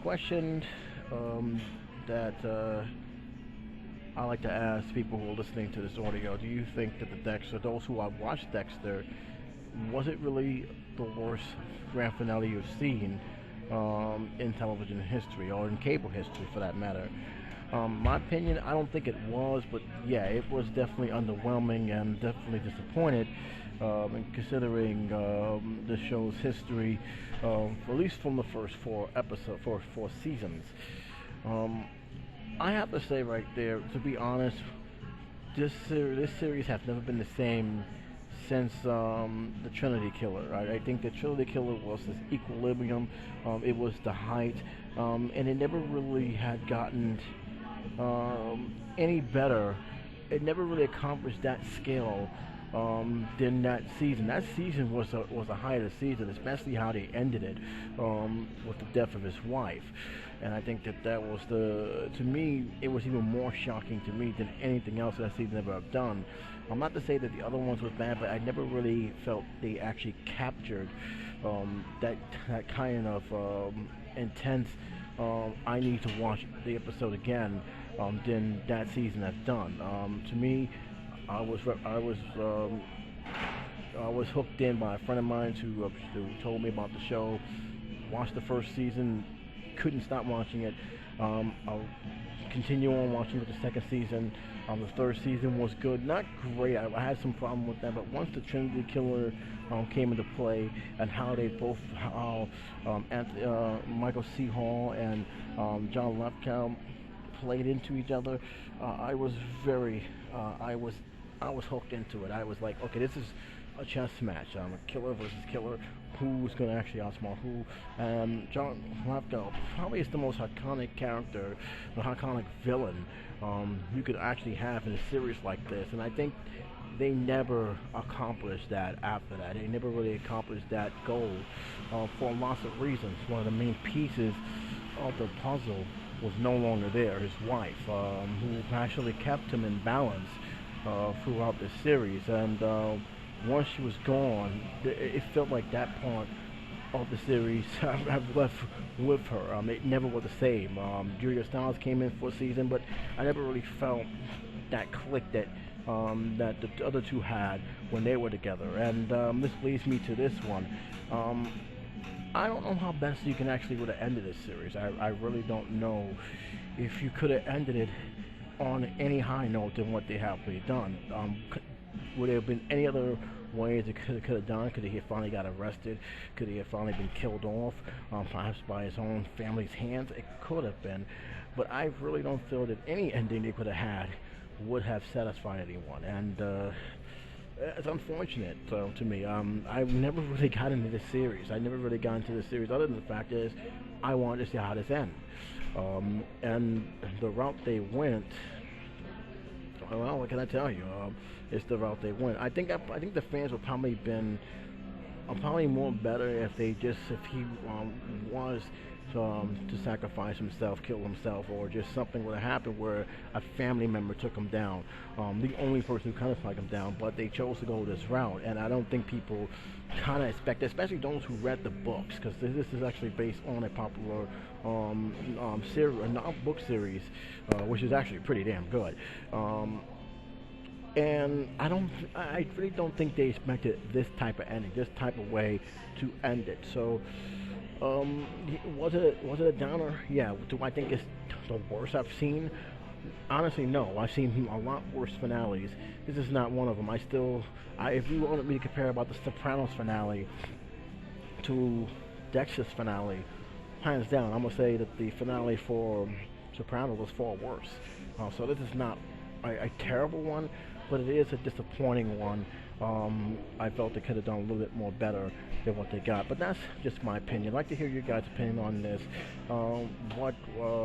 question that I like to ask people who are listening to this audio: do you think that the Dexter, those who have watched Dexter, was it really the worst grand finale you've seen in television history or in cable history, for that matter? My opinion, I don't think it was, but yeah, it was definitely underwhelming and definitely disappointed. And considering the show's history, at least from the first four seasons, um, I have to say right there, to be honest, this series has never been the same since the Trinity Killer. Right? I think the Trinity Killer was this equilibrium. It was the height, and it never really had gotten any better. It never really accomplished that scale than that season. That season was a height of the season, especially how they ended it with the death of his wife. And I think that was to me, it was even more shocking to me than anything else that season ever have done. I'm not to say that the other ones were bad, but I never really felt they actually captured that kind of intense. I need to watch the episode again than that season has done. To me, I was I was I was hooked in by a friend of mine who told me about the show. Watched the first season, couldn't stop watching it. I'll continue on watching it the second season. The third season was good, not great. I had some problem with that, but once the Trinity Killer came into play and how Michael C. Hall and John Lithgow played into each other, I was very, I was hooked into it. I was like, okay, this is a chess match. A killer versus killer. Who's going to actually outsmart who? John Lithgow probably is the most iconic character, the iconic villain you could actually have in a series like this. And I think they never accomplished that after that. They never really accomplished that goal for lots of reasons. One of the main pieces of the puzzle was no longer there. His wife, who actually kept him in balance throughout the series. And once she was gone, it felt like that part of the series I've left with her. It never was the same. Julia Stiles came in for a season, but I never really felt that click that the other two had when they were together. And this leads me to this one. I don't know how best you can actually would have ended this series. I really don't know if you could have ended it on any high note than what they have really done. Would there have been any other ways it could have done? Could he have finally got arrested? Could he have finally been killed off, perhaps by his own family's hands? It could have been, but I really don't feel that any ending they could have had would have satisfied anyone, and it's unfortunate to me. I've never really got into this series. I never really got into this series, other than the fact is I wanted to see how this ends. And the route they went, well, what can I tell you? It's the route they went. I think the fans would probably been probably more better if he was to sacrifice himself, kill himself, or just something would have happened where a family member took him down. The only person who kind of took him down, but they chose to go this route, and I don't think people kind of expect, especially those who read the books, because this is actually based on a popular book series, which is actually pretty damn good. And I really don't think they expected this type of ending, this type of way to end it. So, was it a downer? Yeah. Do I think it's the worst I've seen? Honestly, no. I've seen a lot worse finales. This is not one of them. If you wanted me to compare about the Sopranos finale to Dexter's finale, hands down, I'm gonna say that the finale for Sopranos was far worse. So this is not a terrible one, but it is a disappointing one. I felt they could have done a little bit more better than what they got, but that's just my opinion. I'd like to hear your guys' opinion on this. What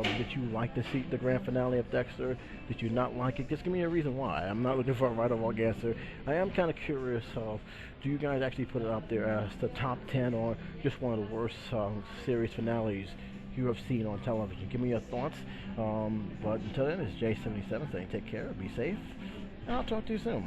did you like to see the grand finale of Dexter? Did you not like it? Just give me a reason why. I'm not looking for a right or wrong answer. I am kind of curious of, do you guys actually put it out there as the top 10 or just one of the worst series finales you have seen on television? Give me your thoughts. But until then, it's J77 saying take care, be safe, and I'll talk to you soon.